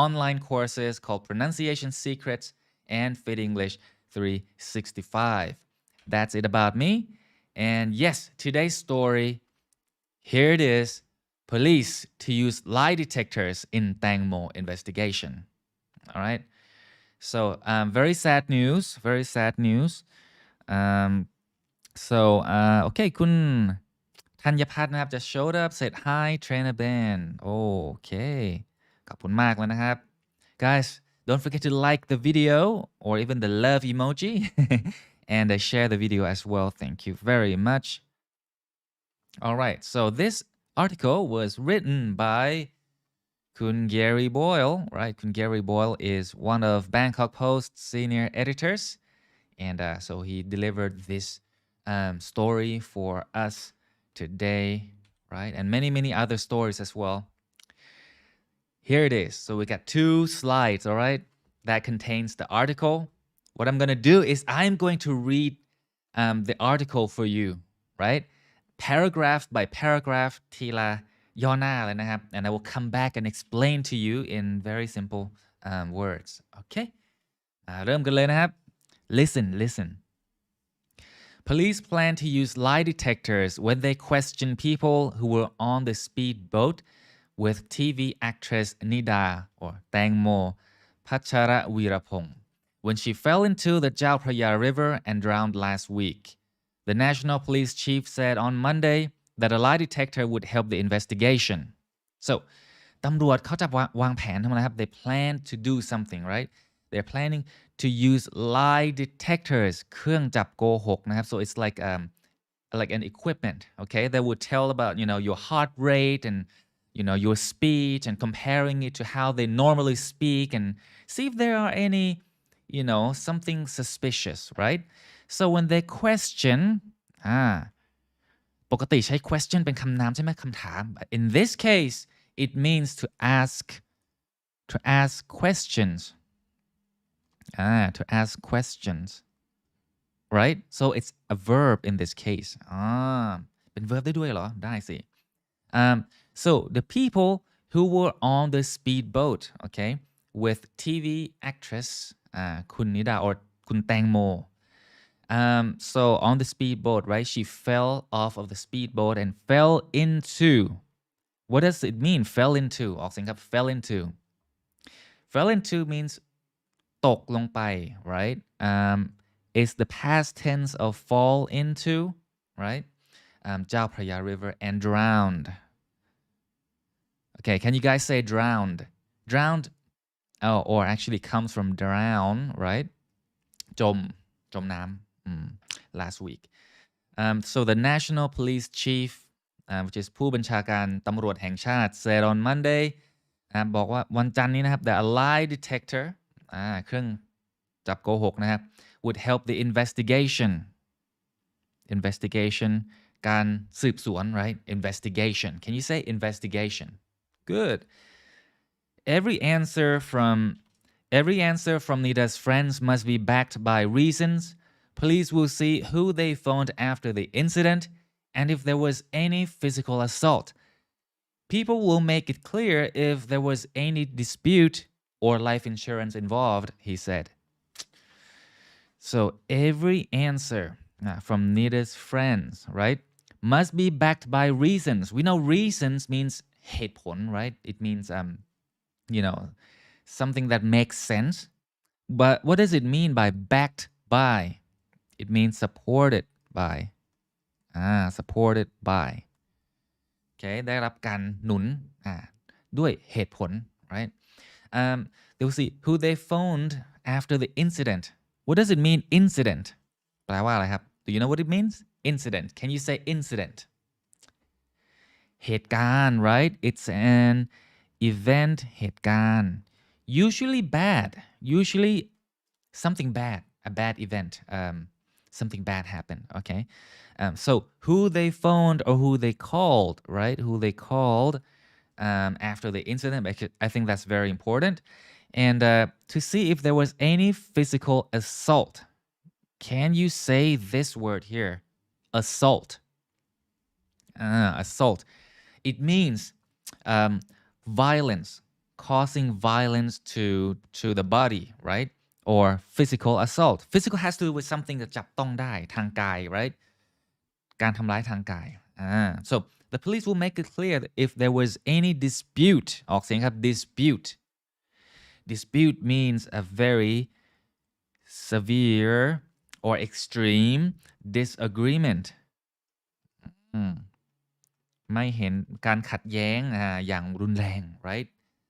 online courses called Pronunciation Secrets and Fit English 365. That's it about me. And yes, today's story, here it is. Police to use lie detectors in Tangmo investigation. All right. So very sad news. Very sad news. Um, okay, คุณธัญพัฒน์นะครับ just showed up said hi trainer Ben. Okay. ขอบคุณมากเลยนะครับ Guys, don't forget to like the video or even the love emoji and share the video as well. Thank you very much. All right. So this article was written by Kun Gary Boyle, right? Kun Gary Boyle is one of Bangkok Post's senior editors. And so he delivered this story for us today, right? And many other stories as well. Here it is. So we got 2 slides, all right, that contains the article. What I'm going to do is I'm going to read the article for you, right? Paragraph by paragraph, ทีละย่อหน้าเลยนะครับ and I will come back and explain to you in very simple words. Okay? เริ่มกันเลยนะครับ. Listen. Police plan to use lie detectors when they question people who were on the speedboat with TV actress Nida or Tangmo Pacharavirapong when she fell into the Chao Phraya River and drowned last week. The National Police Chief said on Monday that a lie detector would help the investigation. So, ตำรวจเขาจะวางแผนทำไมนะครับ They plan to do something, right? They're planning to use lie detectors เครื่องจับโกหกนะครับ so it's like an equipment, okay, that would tell about your heart rate and your speech and comparing it to how they normally speak and see if there are any something suspicious, right? So when they question ปกติใช้ question เป็นคำนามใช่ไหมคำถาม but in this case it means to ask questions. To ask questions, right? So it's a verb in this case. เป็น verb ได้ด้วยเหรอ? ได้สิ. So the people who were on the speedboat, okay, with TV actress คุณนิดา or คุณแตงโม. So on the speedboat, right? She fell off of the speedboat and fell into. What does it mean? Fell into. ออกเสียงครับ fell into. Fell into means ตกลงไป right? It's the past tense of fall into, right? Chao Phraya River and drowned. Okay, can you guys say drowned? Drowned, or actually comes from drown, right? จมน้ำ last week. So the National Police Chief, which is ผู้บัญชาการตำรวจแห่งชาติ said on Monday บอกว่าวันจันทร์นี้นะครับ that a lie detector เครื่องจับโกหกนะครับ would help the investigation การสืบสวน right? Investigation. Can you say investigation? Good. Every answer from Nida's friends must be backed by reasons. Police will see who they phoned after the incident and if there was any physical assault. People will make it clear if there was any dispute or life insurance involved, he said. So every answer from Nida's friends, right, must be backed by reasons. We know reasons means เหตุผล, right? It means something that makes sense. But what does it mean by backed by? It means supported by. Supported by. Okay, ได้รับการหนุนด้วยเหตุผล, right? They will see who they phoned after the incident. What does it mean, incident? แปลว่าอะไรครับ? Do you know what it means? Incident. Can you say incident? เหตุการณ์ right? It's an event, เหตุการณ์ usually bad. Usually something bad, a bad event. Something bad happened, okay? So who they phoned or who they called, right? Who they called after the incident. I think that's very important. And to see if there was any physical assault. Can you say this word here? Assault. Assault. It means violence, causing violence to the body, right? Or physical assault. Physical has to do with something จะจับต้องได้ทางกาย right? การทำร้ายทางกาย so the police will make it clear that if there was any dispute ออกเสียงครับ dispute means a very severe or extreme disagreement ไม่เห็นการขัดแย้งอย่างรุนแรง right?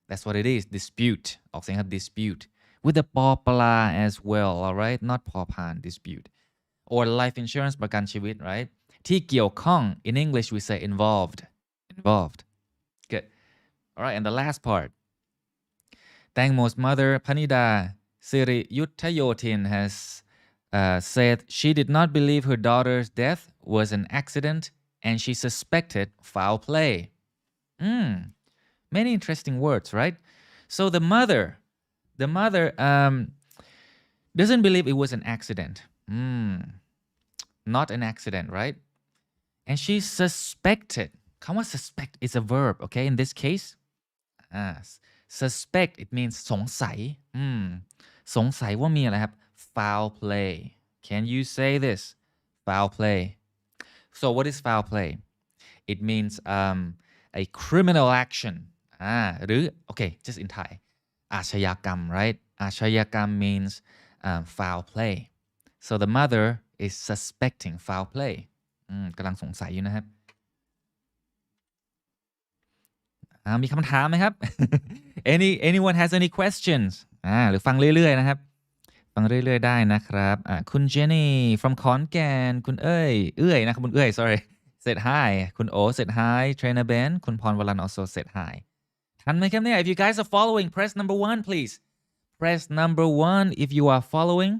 That's what it is, dispute ออกเสียงครับ dispute with the ปอปลา as well, alright? Not พอพาน dispute or life insurance ประกันชีวิต right? ที่เกี่ยวข้อง in English we say involved good alright and the last part Tangmo's mother Panida Siriyuttayotin has said she did not believe her daughter's death was an accident and she suspected foul play many interesting words right so the mother doesn't believe it was an accident not an accident right and she suspected คำว่า suspect is a verb okay in this case suspect it means สงสัยสงสัยว่ามีอะไรครับ foul play can you say this foul play so what is foul play it means a criminal action หรือ okay just in Thai อาชญากรรม right อาชญากรรม means foul play so the mother is suspecting foul play กำลังสงสัยอยู่นะครับมีคำถามไหมครับ anyone has any questions หรือฟังเรื่อยๆนะครับฟังเรื่อยๆได้นะครับคุณเจนนี่ from ขอนแก่นคุณเอ้ยนะครับคุณเอ้ย sorry said hi คุณโอ said hi trainer Ben คุณพรวรัน also said hi ทันไหมครับเนี่ย if you guys are following press number 1 please press number 1 if you are following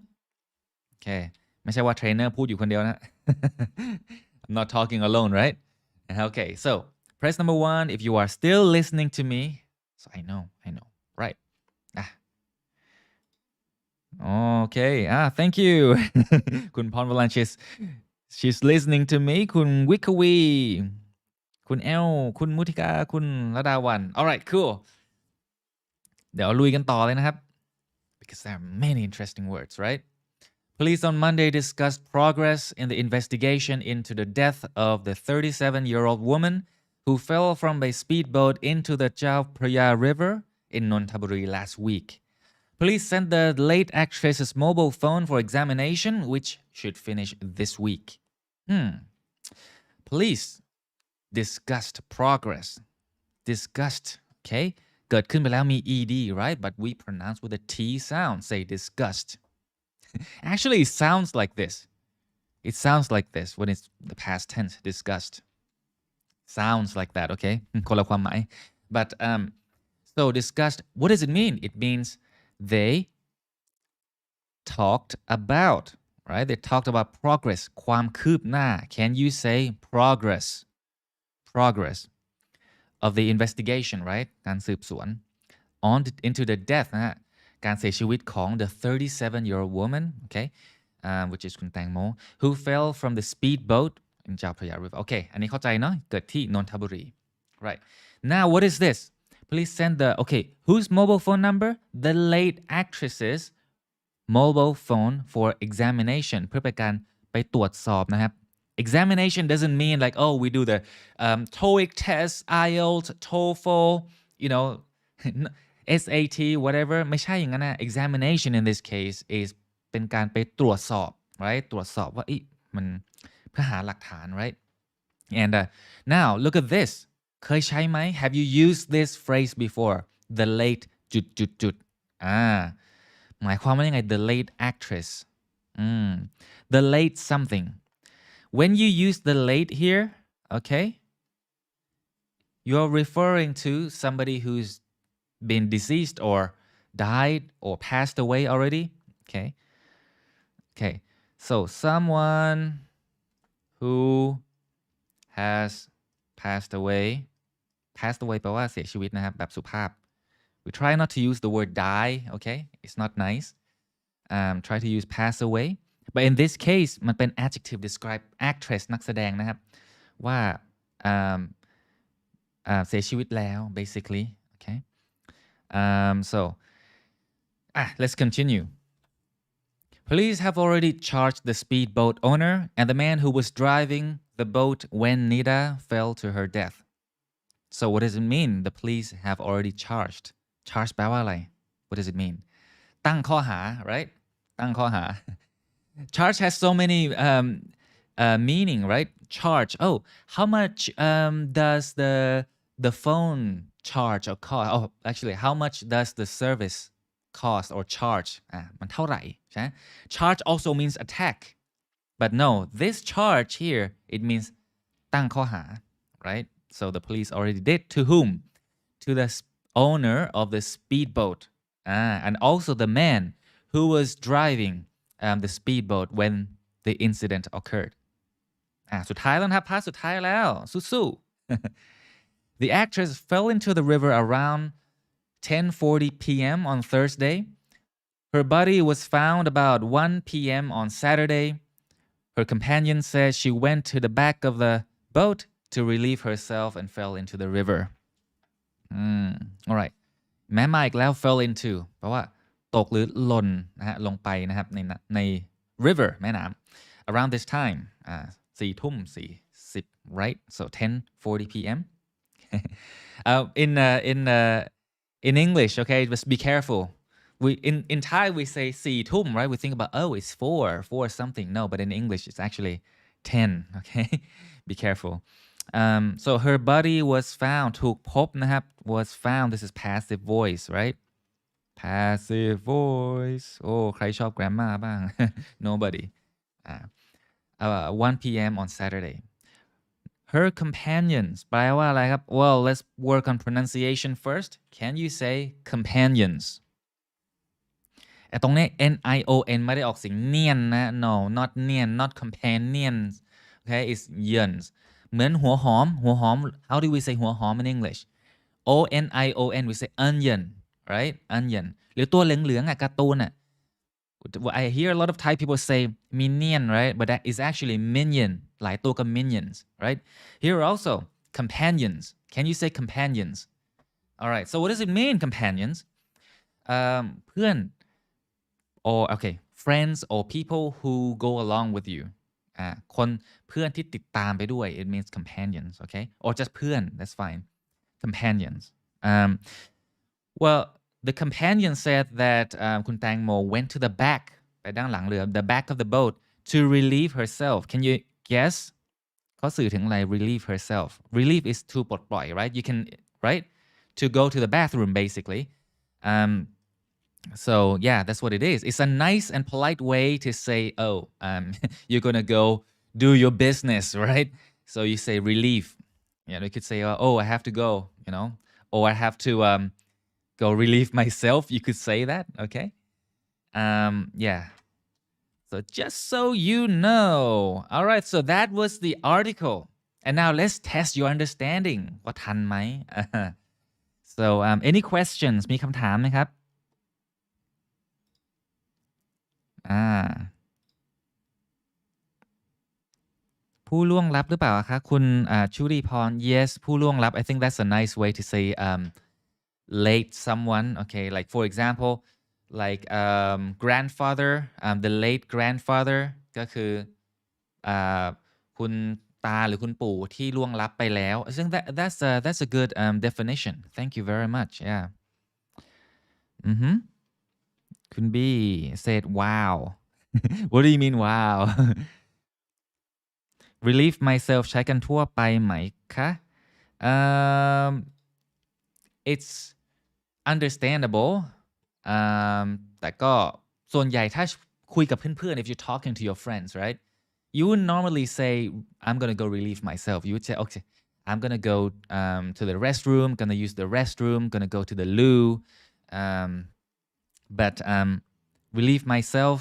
okay ไม่ใช่ว่าเทรนเนอร์พูดอยู่คนเดียวนะ I'm not talking alone right okay so press number 1 if you are still listening to me so I know right okay thank you คุณพรวรัน she's listening to me คุณวิควีคุณแอลคุณมุทิกาคุณระดาวัน alright cool เดี๋ยวลุยกันต่อเลยนะครับ because there are many interesting words right Police on Monday discussed progress in the investigation into the death of the 37-year-old woman who fell from a speedboat into the Chao Phraya River in Nonthaburi last week. Police sent the late actress's mobile phone for examination, which should finish this week. Police discussed progress. Discussed, okay? เกิดขึ้นไปแล้วมี ed, right? But we pronounce with a t sound. Say discussed. Actually, it sounds like this. It sounds like this when it's the past tense, discussed. Sounds like that, okay? คนละความหมาย but so discussed, what does it mean? It means they talked about, right? They talked about progress, ความคืบหน้า can you say progress of the investigation, right? การสืบสวน on into the death นะฮะการเสียชีวิตของ the 37-year-old woman, okay, which is คุณแตงโม who fell from the speedboat in Chao Phraya River. Okay, อันนี้เข้าใจเนาะเกิดที่นนทบุรี right now what is this please send the okay whose mobile phone number the late actress's mobile phone for examination เพื่อไปตรวจสอบนะครับ examination doesn't mean like oh we do the TOEIC test IELTS TOEFL you know SAT whatever ไม่ใช่อย่างนั้นนะ examination in this case is เป็นการไปตรวจสอบ right ตรวจสอบว่ามันเพื่อหาหลักฐาน right and now look at this เคยใช้ไหม have you used this phrase before the late จุดหมายความว่ายังไง the late actress the late something when you use the late here okay you're referring to somebody who's been deceased or died or passed away already okay so someone who has passed away แปลว่าเสียชีวิตนะครับแบบสุภาพ we try not to use the word die okay it's not nice try to use pass away but in this case มันเป็น adjective describe actress นักแสดงนะครับว่าเสียชีวิตแล้ว basically okay Let's continue. Police have already charged the speedboat owner and the man who was driving the boat when Nida fell to her death. So what does it mean? The police have already charged. Charged แปลว่าอะไร What does it mean? ตั้งข้อหา right? ตั้งข้อหา Charge has so many meaning, right? Charge. Oh, how much does the phone charge or cost? Oh, actually, how much does the service cost or charge? มันเท่าไหร่ใช่ Charge also means attack. But no, this charge here, it means ตั้งข้อหา right? So the police already did. To whom? To the owner of the speedboat. And also the man who was driving the speedboat when the incident occurred. สุดท้ายแล้วนะครับพาร์ทสุดท้ายแล้วสู้ๆ The actress fell into the river around 10:40 p.m. on Thursday. Her body was found about 1 p.m. on Saturday. Her companion says she went to the back of the boat to relieve herself and fell into the river. Alright. แม้มาอีกแล้ว fell into แปลว่าตกหรือหล่นนะฮะลงไปนะครับใน river แม่น้ำ around this time 4 ทุ่ม 40 right so 10:40 p.m. in English okay just be careful we in Thai we say 4 ทุ่ม right we think about oh it's 4 something no but in English it's actually 10 okay be careful so her body was found ถูกพบนะครับ was found this is passive voice right passive voice โอ้ใครชอบ grammar บ้าง nobody 1 p.m. on Saturday her companions แปลว่าอะไรครับ well let's work on pronunciation first can you say companions ตรงนี้ N-I-O-N ไม่ได้ออกเสียงเนียนนะ no not เนียน not companions okay it's yens เหมือนหัวหอม how do we say หัวหอม in English O-N-I-O-N we say onion right onion หรือตัวเหลืองๆการ์ตูนI hear a lot of Thai people say minion right but that is actually minion หลายตัวกับ minions right here also companions can you say companions alright so what does it mean companions เพื่อน or okay friends or people who go along with you คนเพื่อนที่ติดตามไปด้วย it means companions okay or just เพื่อน that's fine companions well the companion said that คุณแตงโม went to the back ไปด้านหลังเรือ the back of the boat to relieve herself can you guess เขาสื่อถึงอะไร relieve herself relieve is to ปลดปล่อย right you can right to go to the bathroom basically so yeah that's what it is it's a nice and polite way to say oh you're gonna go do your business right so you say relieve you could say oh I have to go or I have to go relieve myself you could say that okay yeah so just so you know all right so that was the article and now let's test your understanding ว่าทันไหม so any questions มีคำถามไหมครับผู้ล่วงลับหรือเปล่าคะคุณชุริพร yes ผู้ล่วงลับ I think that's a nice way to say late someone okay like for example like grandfather the late grandfather ก็คือคุณตาหรือคุณปู่ที่ล่วงลับไปแล้ว I think that's a good definition thank you very much yeahคุณ B said wow what do you mean wow relieve myself ใช้กันทั่วไปไหมคะit's understandable แต่ก็ส่วนใหญ่ถ้าคุยกับเพื่อนๆ if you're talking to your friends right you would normally say I'm gonna go relieve myself you would say okay I'm gonna go to the restroom gonna use the restroom gonna go to the loo but relieve myself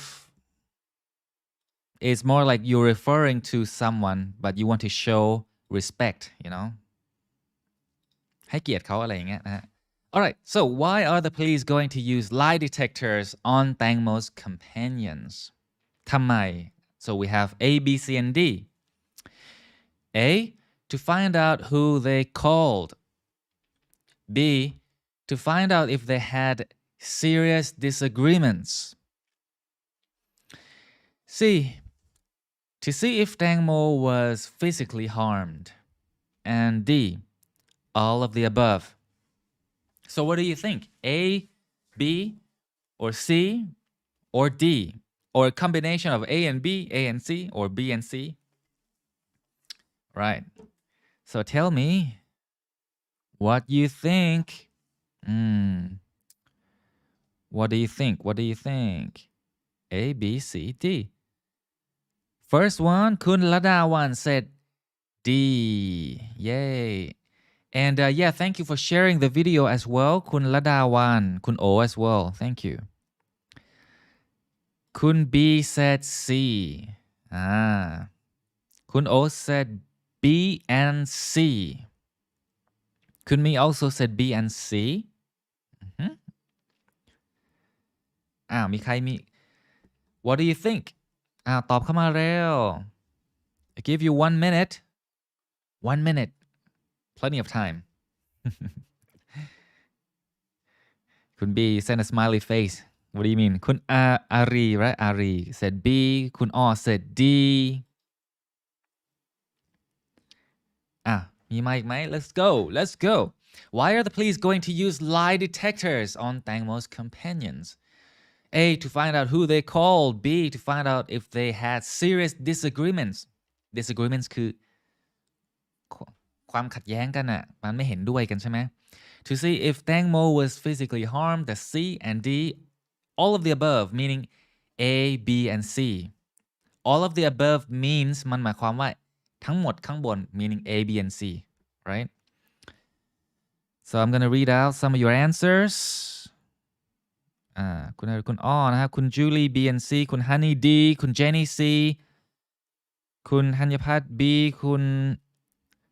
is more like you're referring to someone but you want to show respectให้เกียรติเขาอะไรอย่างเงี้ยนะฮะAlright, so why are the police going to use lie detectors on Tangmo's companions? ทำไม So we have A, B, C, and D. A, to find out who they called. B, to find out if they had serious disagreements. C. To see if Tangmo was physically harmed. And D. All of the above. So what do you think? A, B, or C, or D? Or a combination of A and B, A and C, or B and C? Right. So tell me what you think. What do you think? What do you think? A, B, C, D. First one, Kun Ladawan said D. Yay. And yeah, thank you for sharing the video as well. Kun Ladawan, Kun O as well. Thank you. Kun B said C. Kun O said B and C. Kun Mi also said B and C. มีใครมี What do you think? ตอบเข้ามาเร็ว I give you 1 minute. 1 minute. Plenty of time. Kun B sent a smiley face. What do you mean? Kun Ari, right? Ari said B. Kun O said D. มีมาอีกไหม Let's go. Let's go. Why are the police going to use lie detectors on Tangmo's companions? A. To find out who they called. B. To find out if they had serious disagreements. Disagreements คือความขัดแย้งกันน่ะมันไม่เห็นด้วยกันใช่ไหม To see if Tangmo was physically harmed. The C and D. All of the above meaning A, B and C. All of the above means มันหมายความว่าทั้งหมดข้างบน meaning A, B and C. Right? So I'm gonna read out some of your answers. คุณอ้อนะครับคุณจูลี่ B and C คุณฮันนี่ D คุณเจนนี่ C คุณธัญพัฒน์ B คุณ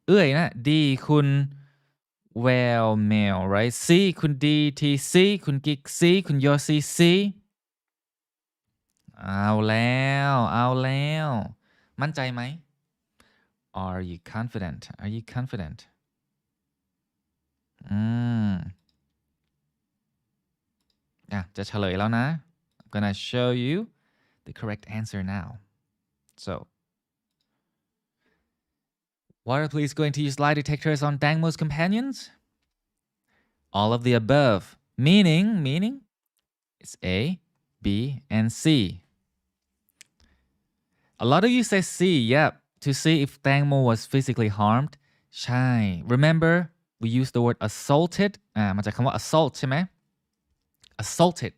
เอ้ยนะ D คุณแววแมว right C คุณ D T C คุณกิ๊ก C คุณโยซี C เอาแล้วมั่นใจไหม Are you confident? Are you confident?จะเฉลยแล้วนะ I'm gonna show you the correct answer now. So, why are police going to use lie detectors on Tangmo's companions? All of the above. Meaning, it's A, B, and C. A lot of you say C, yep, to see if Tangmo was physically harmed. ใช่ Remember, we use the word assaulted. มาจากคำว่า assault ใช่ไหมassaulted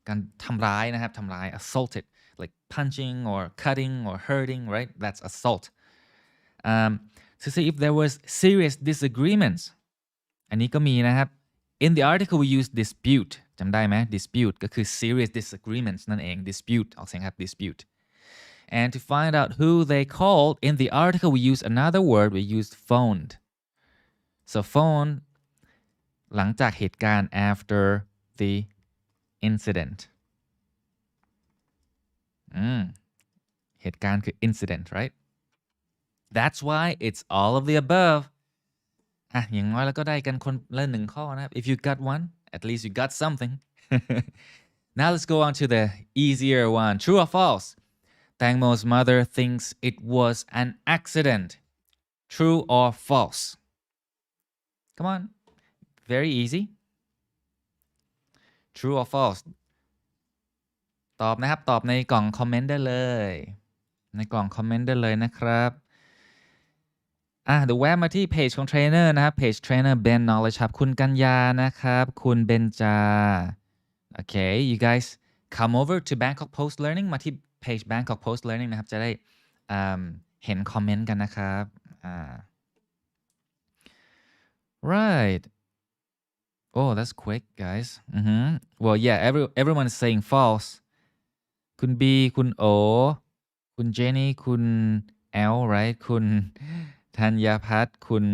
การทำร้ายนะครับทำร้าย assaulted like punching or cutting or hurting right that's assault to see if there was serious disagreements อันนี้ก็มีนะครับ in the article we use dispute จำได้ไหม dispute ก็คือ serious disagreements นั่นเอง dispute ออกเสียงครับ dispute and to find out who they called in the article we use another word we used phoned so phone หลังจากเหตุการณ์ after the incident เหตุการณ์คือ incident right that's why it's all of the above อย่างน้อยแล้วก็ได้กันคนละ1ข้อนะครับ if you got one at least you got something now let's go on to the easier one true or false Tangmo's mother thinks it was an accident true or false come on very easy True or false ตอบนะครับตอบในกล่องคอมเมนต์ได้เลยในกล่องคอมเมนต์ได้เลยนะครับเดี๋ยวแวะมาที่เพจของเทรนเนอร์นะครับเพจเทรนเนอร์ Ben Knowledge ครับคุณกัญญานะครับคุณเบนจา Okay you guys come over to Bangkok Post Learning มาที่เพจ Bangkok Post Learning นะครับจะได้เห็นคอมเมนต์กันนะครับ Right Oh, that's quick, guys. Well, yeah, everyone is saying false. คุณ B คุณ O คุณ Jenny คุณ L right คุณธัญพัฒน์คุณ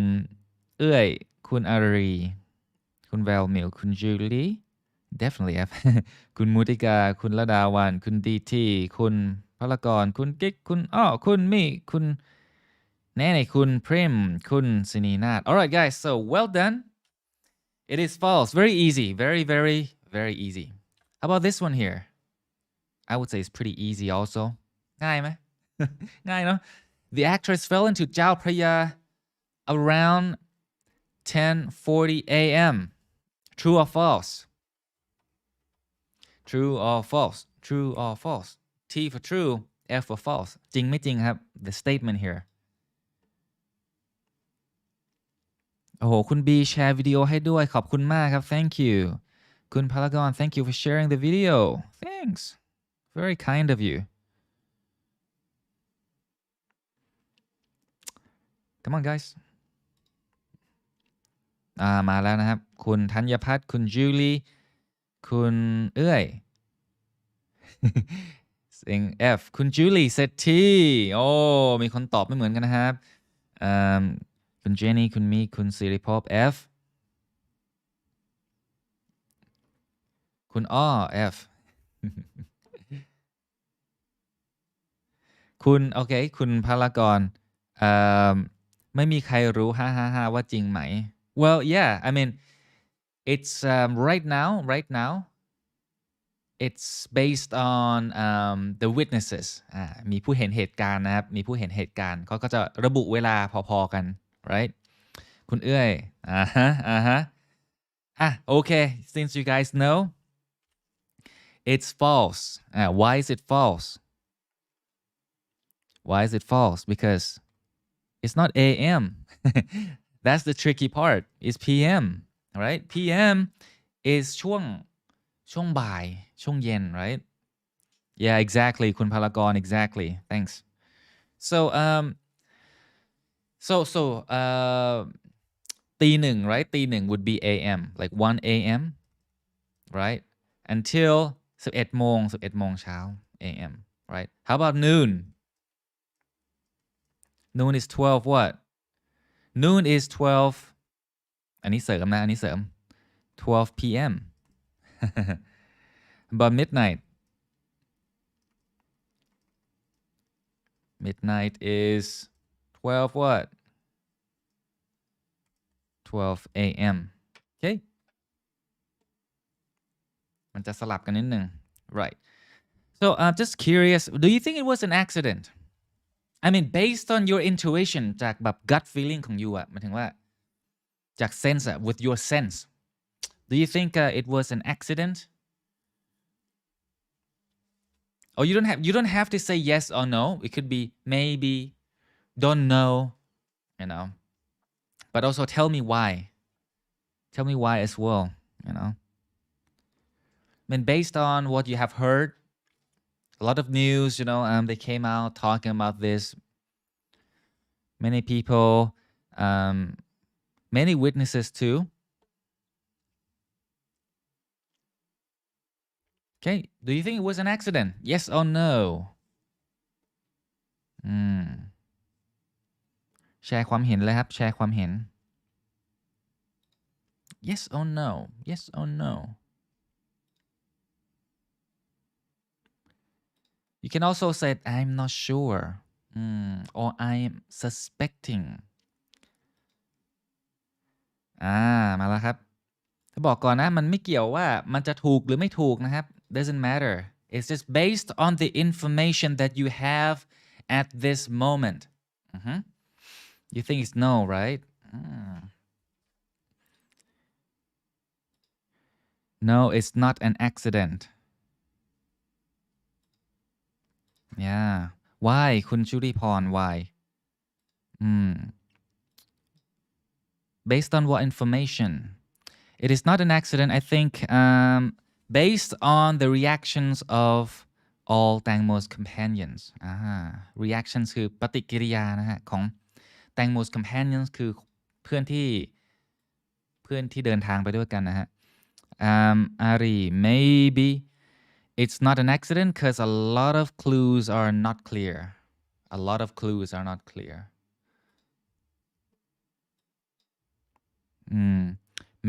เอ้ยคุณอารีคุณแววมิวคุณ Julie definitely F คุณมุติกาคุณระดาวันคุณ DT คุณพลกรคุณกิ๊กคุณคุณมี่คุณแน่ๆคุณพริมคุณสินีนาถ Alright, guys, so well done. It is false. Very easy. Very, very, very easy. How about this one here? I would say it's pretty easy also. ง่ายไหม ง่ายเนาะ The actress fell into Chao Phraya around 10:40 a.m. True or false? True or false? True or false? T for true, F for false. จริงไม่จริงครับ The statement here. โอ้โหคุณบีแชร์วิดีโอให้ด้วยขอบคุณมากครับ Thank you คุณพารากอน Thank you for sharing the video. Thanks. Very kind of you. Come on guys. มาแล้วนะครับคุณธัญพัฒน์คุณจูลี่คุณเอ้ย เสียง F คุณจูลี่เซตทีโอ้มีคนตอบไม่เหมือนกันนะครับคุณเจนี่คุณมีคุณสิริภพ F คุณอ้อ F คุณโอเคคุณพารากรไม่มีใครรู้555ว่าจริงไหม Well yeah I mean it's right now it's based on the witnesses มีผู้เห็นเหตุการณ์นะครับมีผู้เห็นเหตุการณ์เขาก็จะระบุเวลาพอๆกัน right คุณเอ้ยokay since you guys know it's false why is it false why is it false because it's not AM that's the tricky part it's PM right PM is ช่วงบ่ายช่วงเย็น right yeah exactly คุณพารากร exactly thanks so ตีหนึ่ง right ตีหนึ่ง would be AM like 1 AM right until 11 โมงเช้า AM right how about noon noon is 12 what noon is 12อันนี้เสริมนะอันนี้เสริม12 PM but midnight is 12 what 12 AM okay มันจะสลับกันนิดนึง right so I'm just curious do you think it was an accident I mean based on your intuition จากแบบ gut feeling ของ you หมายถึงว่าจาก sense with your sense do you think it was an accident oh you don't have to say yes or no it could be maybe don't know you know but also tell me why as well you know I mean based on what you have heard a lot of news you know they came out talking about this many people many witnesses too okay do you think it was an accident yes or no แชร์ความเห็นเลยครับแชร์ความเห็น yes or no yes or no you can also say I'm not sure or I'm suspecting มาแล้วครับถ้าบอกก่อนนะมันไม่เกี่ยวว่ามันจะถูกหรือไม่ถูกนะครับ doesn't matter it's just based on the information that you have at this moment you think it's no right no it's not an accident yeah why คุณชุติพร why based on what information it is not an accident I think based on the reactions of all Tangmo's companions reactions คือปฏิกิริยานะฮะของ Tangmo's companions คือเพื่อนที่เดินทางไปด้วยกันนะฮะAri maybe it's not an accident because a lot of clues are not clear a lot of clues are not clear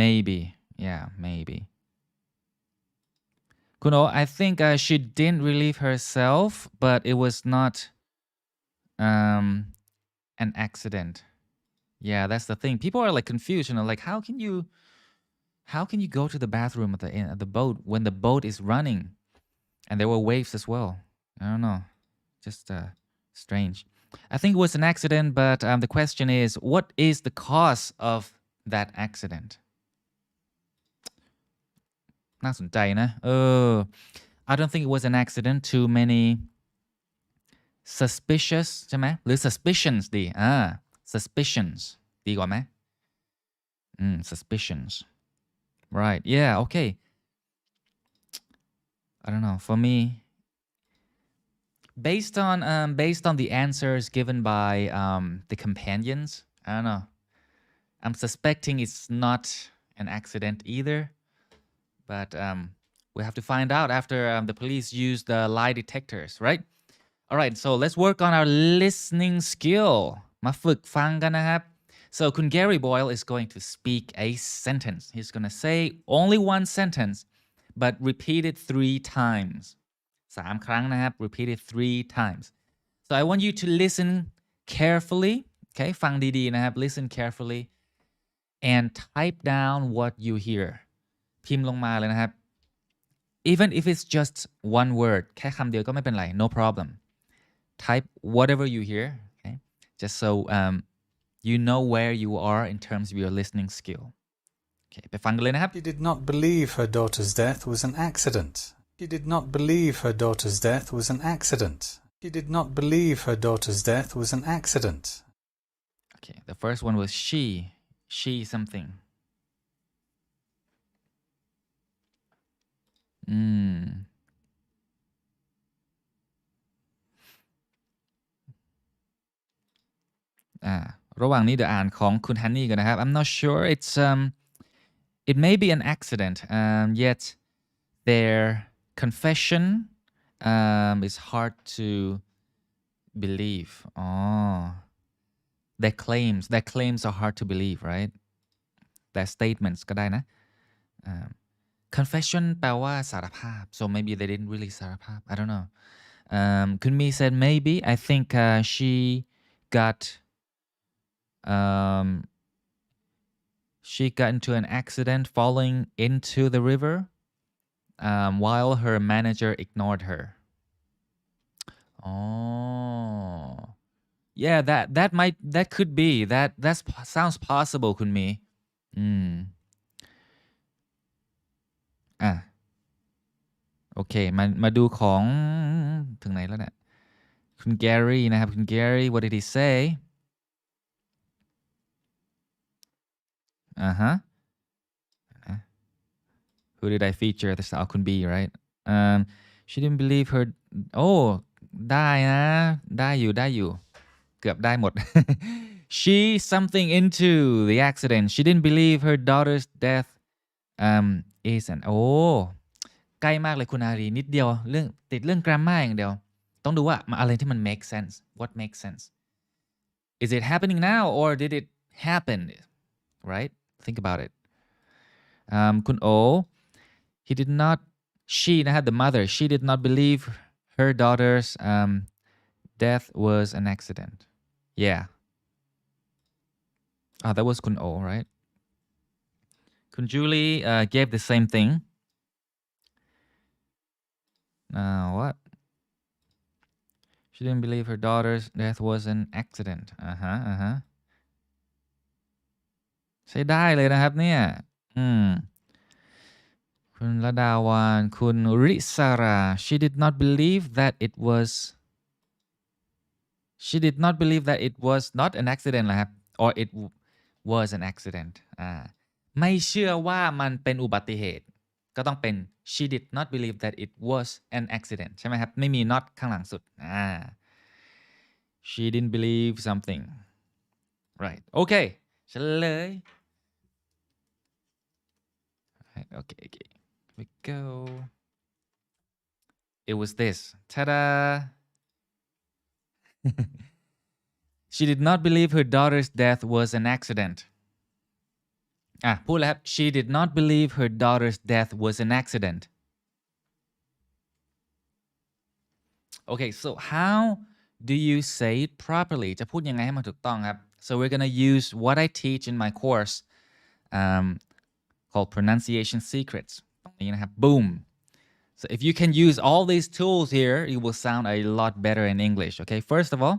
maybe yeah maybe Kuno I think she didn't relieve herself but it was not an accident yeah that's the thing people are like confused you know like how can you How can you go to the bathroom at the boat when the boat is running and there were waves as well? I don't know. Just strange. I think it was an accident, but the question is, what is the cause of that accident? น่าสนใจนะI don't think it was an accident. Too many suspicious ใช่ไหมหรือ suspicions ดีsuspicions ดีกว่าไหมsuspicions right yeah okay I don't know for me based on the answers given by the companions I don't know I'm suspecting it's not an accident either but we have to find out after the police use the lie detectors right all right so let's work on our listening skill มาฝึกฟังกันนะครับ so คุณ Gary Boyle is going to speak a sentence he's going to say only one sentence but repeat it 3 times 3 ครั้งนะครับ repeat it 3 times so I want you to listen carefully okay ฟังดีๆนะครับ listen carefully and type down what you hear พิมพ์ลงมาเลยนะครับ even if it's just one word แค่คำเดียวก็ไม่เป็นไร no problem type whatever you hear okay just so you know where you are in terms of your listening skill okay ไปฟังกันเลยนะครับ She did not believe her daughter's death was an accident. She did not believe her daughter's death was an accident. She did not believe her daughter's death was an accident. Okay, the first one was she something. Mm. ระหว่างนี้เดี๋ยวอ่านของคุณฮันนี่กันนะครับ I'm not sure it's it may be an accident yet their confession is hard to believe their claims are hard to believe right their statements ก็ได้นะconfession แปลว่าสารภาพ so maybe they didn't really สารภาพ I don't know คุณมี said maybe I think she got into an accident falling into the river while her manager ignored her yeah that could be that sounds possible คุณมีโอเคมาดูของถึงไหนแล้วเนี่ยคุณ Gary นะครับคุณ Gary what did he say who did I feature the star คุณ B right she didn't believe her ได้นะได้อยู่เกือบได้หมด she something into the accident she didn't believe her daughter's death is an ใกล้มากเลยคุณอารีนิดเดียวติดเรื่อง grammar อย่างเดียวต้องดูว่าอะไรที่มัน make sense what makes sense is it happening now or did it happen right think about it คุณโอ he did not she นะครับ the mother she did not believe her daughter's death was an accident yeah that was คุณโอ right คุณ Julie gave the same thing what she didn't believe her daughter's death was an accident ใช้ได้เลยนะครับเนี่ยคุณระดาวานคุณริสารา she did not believe that it was not an accident นะครับ or it was an accident ไม่เชื่อว่ามันเป็นอุบัติเหตุก็ต้องเป็น she did not believe that it was an accident ใช่ไหมครับไม่มี not ข้างหลังสุดshe didn't believe something right okay เฉลย right okay here we go it was this ta-da she did not believe her daughter's death was an accident พูดแล้วครับ she did not believe her daughter's death was an accident okay so how do you say it properly จะพูดยังไงให้มันถูกต้องครับ so we're gonna use what I teach in my course called pronunciation secrets ตรงนี้นะครับ boom so if you can use all these tools here it will sound a lot better in English okay first of all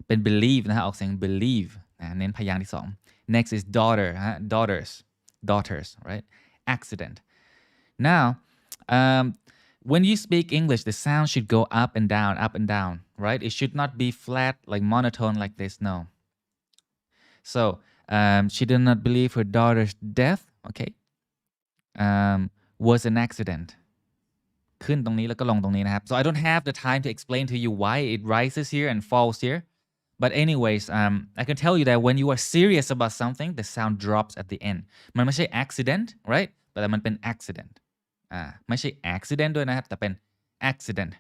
เป็น believe นะฮะออกเสียง believe เน้นพยางค์ที่สอง next is daughter ฮะ daughters right accident now when you speak English the sound should go up and down right it should not be flat like monotone like this no so she did not believe her daughter's death okay was an accident ขึ้นตรงนี้แล้วก็ลงตรงนี้นะครับ so I don't have the time to explain to you why it rises here and falls here but anyways I can tell you that when you are serious about something the sound drops at the end มันไม่ใช่ accident right แต่มันเป็น accident ไม่ใช่ accident ด้วยนะครับแต่เป็น accident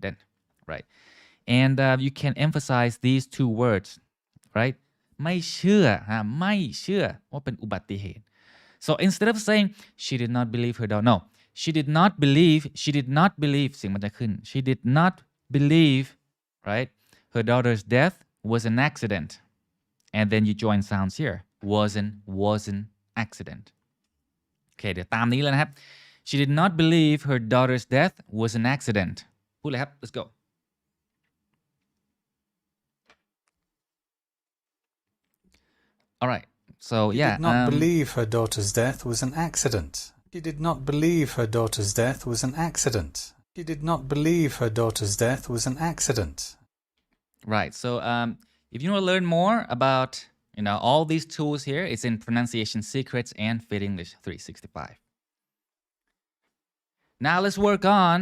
then right and you can emphasize these two words right ไม่เชื่อไม่เชื่อว่าเป็นอุบัติเหตุ so instead of saying she did not believe her daughter no she did not believe เสียงมันจะขึ้น she did not believe right her daughter's death was an accident and then you join sounds here wasn't accident โอเคเดี๋ยวตามนี้เลยนะครับ she did not believe her daughter's death was an accident พูดเลยครับ let's go all right so She did not believe her daughter's death was an accident. She did not believe her daughter's death was an accident. She did not believe her daughter's death was an accident. Right. So if you want to learn more about all these tools here, it's in Pronunciation Secrets and Fit English 365. Now let's work on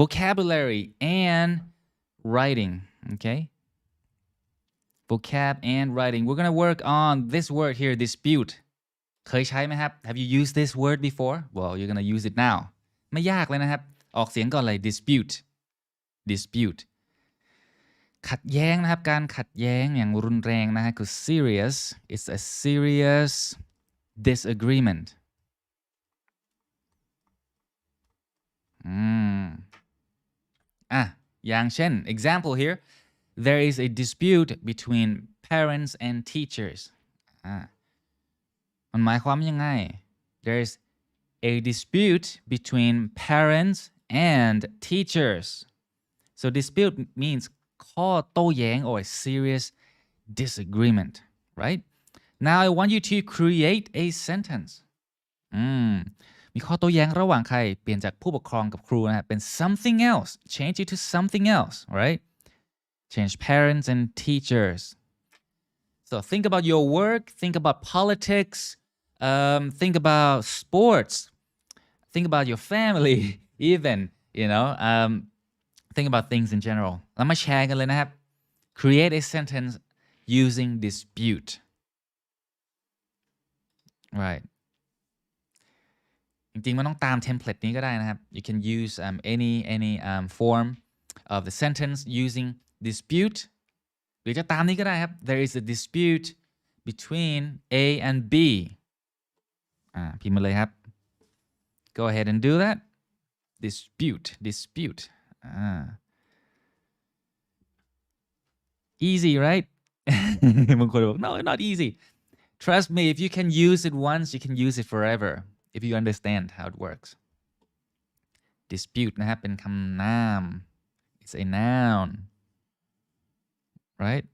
vocabulary and writing. Okay. Vocab and writing. We're going to work on this word here, dispute. เคยใช้ไหมครับ Have you used this word before? Well, you're going to use it now. ไม่ยากเลยนะครับ ออกเสียงก่อนเลย dispute ขัดแย้งนะครับการขัดแย้งอย่างรุนแรงนะฮะคือ serious it's a serious disagreement อย่างเช่น example here there is a dispute between parents and teachers มันหมายความยังไง there is a dispute between parents and teachers so dispute means ข้อโต้แย้ง or a serious disagreement right now I want you to create a sentence มีข้อโต้แย้งระหว่างใครเปลี่ยนจากผู้ปกครองกับครูนะเป็น something else change it to something else right change parents and teachers so think about your work think about politics think about sports think about your family even think about things in general แล้วมาแชร์กันเลยนะครับ create a sentence using dispute right จริงๆมันต้องตามเทมเพลตนี้ก็ได้นะครับ you can use any form of the sentence using dispute หรือจะตามนี้ก็ได้ครับ there is a dispute between A and B พิมพ์มาเลยครับ go ahead and do that dispute easy right บางคนบอก no not easy trust me if you can use it once you can use it forever if you understand how it works dispute นะครับเป็นคำนาม it's a noun right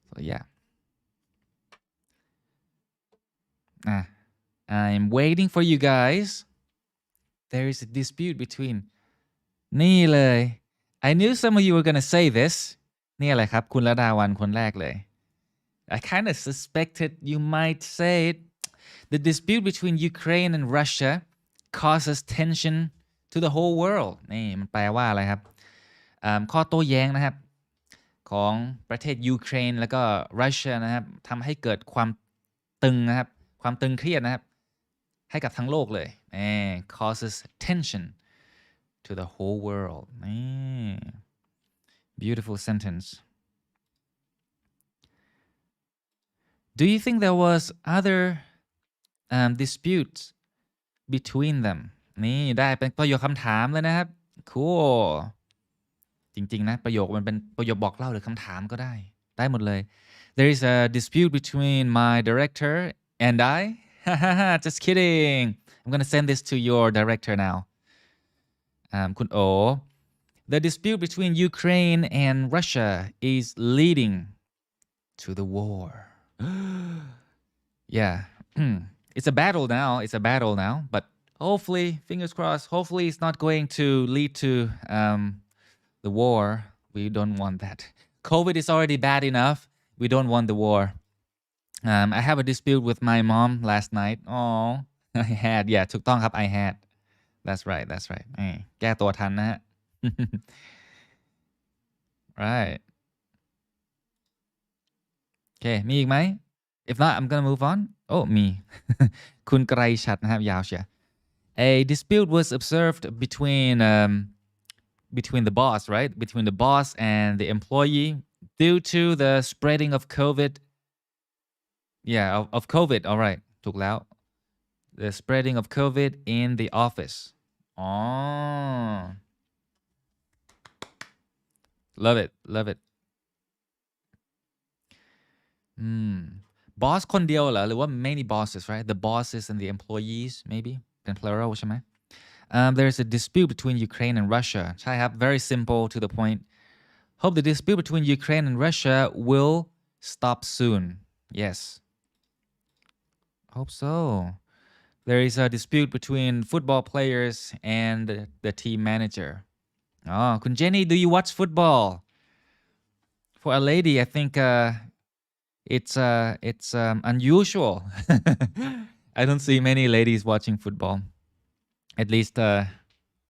so yeah I'm waiting for you guys there is a dispute between นี่เลย I knew some of you were gonna say this นี่อะไรครับคุณระดาวันคนแรกเลย I kind of suspected you might say it the dispute between Ukraine and Russia causes tension to the whole world นี่มันแปลว่าอะไรครับข้อโต้แย้งนะครับของประเทศยูเครนแล้วก็รัสเซียนะครับทำให้เกิดความตึงนะครับความตึงเครียดนะครับให้กับทั้งโลกเลยcauses tension to the whole world beautiful sentence do you think there was other disputes between them นี่ได้เป็นประโยคคำถามเลยนะครับ cool จริงๆนะประโยคมันเป็นประโยคบอกเล่าหรือคำถามก็ได้หมดเลย there is a dispute between my director and I. Just kidding. I'm gonna send this to your director now. คุณโอ The dispute between Ukraine and Russia is leading to the war. Yeah. It's a battle now. It's a battle now. But hopefully, fingers crossed, hopefully it's not going to lead to the war. We don't want that. COVID is already bad enough. We don't want the war. I have a dispute with my mom last night. Oh, I had. Yeah, ถูกต้องครับ I had. That's right. That's right. แก้ตัวทันนะฮะ right. Okay มีอีกไหม If not, I'm gonna move on. Oh, me. คุณไกรชัดนะครับยาวเชียว A dispute was observed between the boss, right? Between the boss and the employee due to the spreading of COVID. Yeah, of COVID. All right. ถูกแล้ว The spreading of COVID in the office. Oh. Love it. Love it. Boss คนเดียวเหรอหรือว่า many bosses, right? The bosses and the employees, maybe เป็น plural ใช่ไหมThere's a dispute between Ukraine and Russia ใช่ครับ very simple to the point Hope the dispute between Ukraine and Russia will stop soon Yes Hope so There is a dispute between football players and the team manager คุณเจนี่ do you watch football For a lady I think it's unusual I don't see many ladies watching football At least